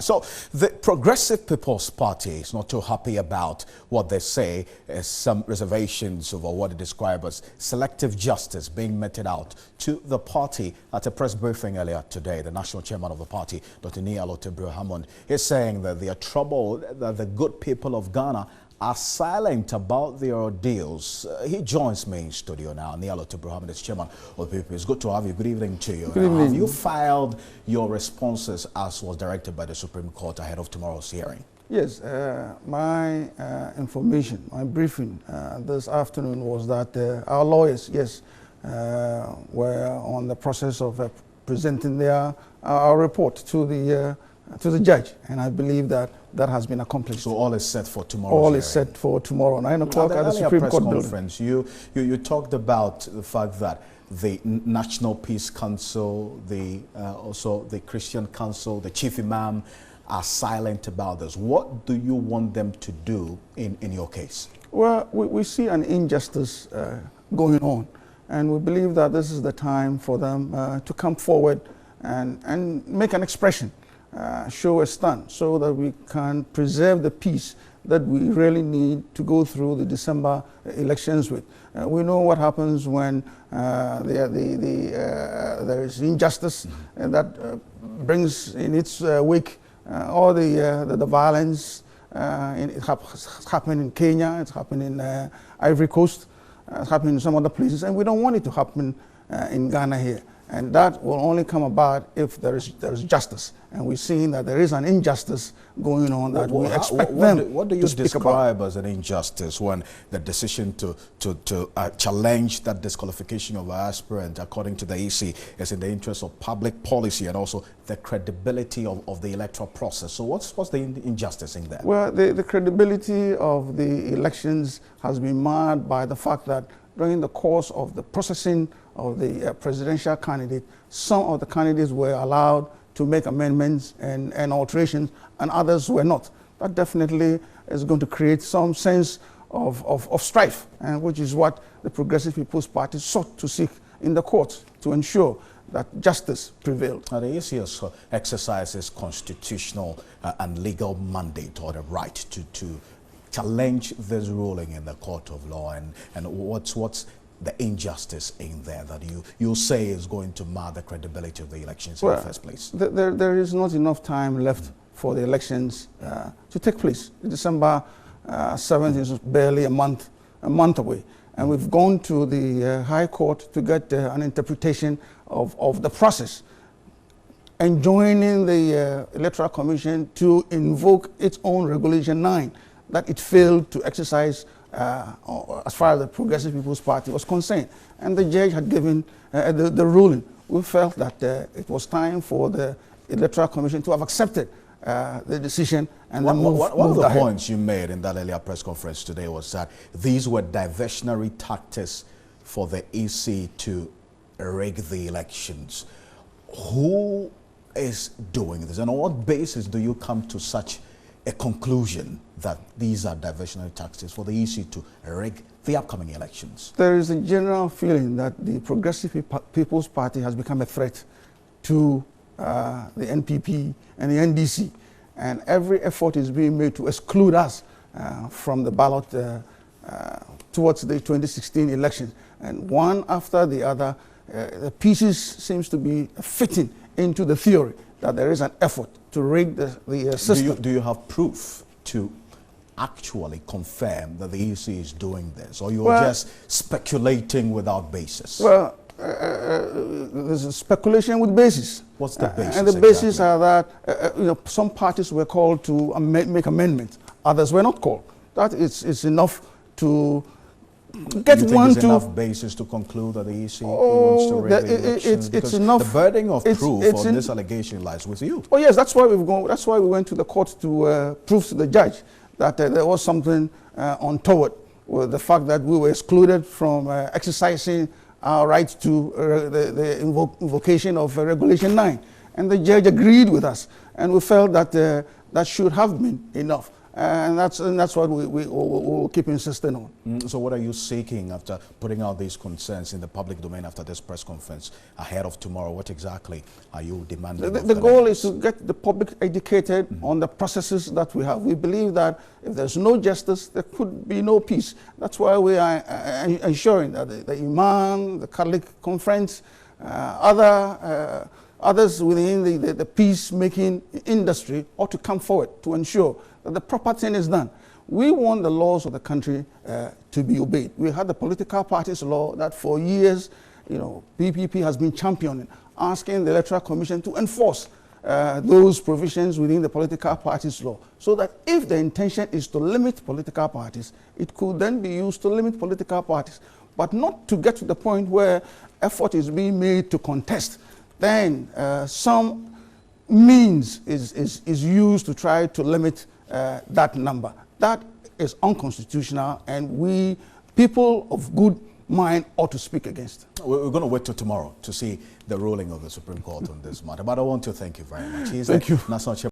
So the Progressive People's Party is not too happy about what they say is some reservations over what they describe as selective justice being meted out to the party. At a press briefing earlier today, the national chairman of the party, Dr. Alotes Hammond, is saying that they are troubled that the good people of Ghana are silent about their ordeals. He joins me in studio now. Alotes Hammond is chairman of the PPP. It's good to have you. Good evening to you. Good evening. Have you filed your responses as was directed by the Supreme Court ahead of tomorrow's hearing? Yes, my information, my briefing this afternoon was that our lawyers, yes, were on the process of presenting our report to the judge, and I believe that has been accomplished. So all is set for tomorrow. All is set for tomorrow, 9 o'clock at the Supreme Court conference building. You talked about the fact that the National Peace Council, also the Christian Council, the Chief Imam are silent about this. What do you want them to do in your case? Well, we see an injustice going on, and we believe that this is the time for them to come forward and make an expression. Show a stand so that we can preserve the peace that we really need to go through the December elections with. We know what happens when there is injustice that brings in its wake all the violence. It's happened in Kenya, it's happened in Ivory Coast, it's happened in some other places, and we don't want it to happen in Ghana here. And that will only come about if there is justice. And we're seeing that there is an injustice going on that we expect them What do you describe as an injustice when the decision to challenge that disqualification of an aspirant, according to the EC, is in the interest of public policy and also the credibility of the electoral process? So what's the injustice in that? Well, the credibility of the elections has been marred by the fact that during the course of the processing of the presidential candidate, some of the candidates were allowed to make amendments and alterations, and others were not. That definitely is going to create some sense of strife, and which is what the Progressive People's Party sought to seek in the courts to ensure that justice prevailed. Now, the EC also exercises constitutional and legal mandate or the right to challenge this ruling in the court of law, and what's the injustice in there that you say is going to mar the credibility of the elections in the first place? There is not enough time left for the elections to take place. December 7th is barely a month away, and we've gone to the High Court to get an interpretation of the process, enjoining the Electoral Commission to invoke its own Regulation 9 that it failed to exercise as far as the Progressive People's Party was concerned. And the judge had given the ruling. We felt that it was time for the Electoral Commission to have accepted the decision and then move ahead. One of the points you made in that earlier press conference today was that these were diversionary tactics for the EC to rig the elections. Who is doing this, and on what basis do you come to such a conclusion that these are diversionary tactics for the EC to rig the upcoming elections? There is a general feeling that the Progressive People's Party has become a threat to the NPP and the NDC, and every effort is being made to exclude us from the ballot towards the 2016 elections. And one after the other, the pieces seems to be fitting into the theory that there is an effort to rig the system. Do you have proof to actually confirm that the EC is doing this, or you're just speculating without basis? Well, there's a speculation with basis. What's the basis? And the basis are that some parties were called to make amendments, others were not called. That is enough to get one to enough basis to conclude that the EC wants to rig the elections. It's enough. The burden of proof on this allegation lies with you. Oh yes, that's why That's why we went to the court to prove to the judge that there was something untoward with the fact that we were excluded from exercising our right to the invocation of Regulation 9, and the judge agreed with us, and we felt that that should have been enough. and that's what we will keep insisting on. So what are you seeking after putting out these concerns in the public domain after this press conference ahead of tomorrow? What exactly are you demanding? The goal is to get the public educated on the processes that we have. We believe that if there's no justice, there could be no peace. That's why we are ensuring that the Imam, the Catholic Conference, others within the peacemaking industry ought to come forward to ensure that the proper thing is done. We want the laws of the country to be obeyed. We had the political parties law that for years, PPP has been championing, asking the Electoral Commission to enforce those provisions within the political parties law, so that if the intention is to limit political parties, it could then be used to limit political parties, but not to get to the point where effort is being made to contest. Then some means is used to try to limit that number. That is unconstitutional, and we, people of good mind, ought to speak against. We're going to wait till tomorrow to see the ruling of the Supreme Court on this matter, but I want to thank you very much. Thank you. National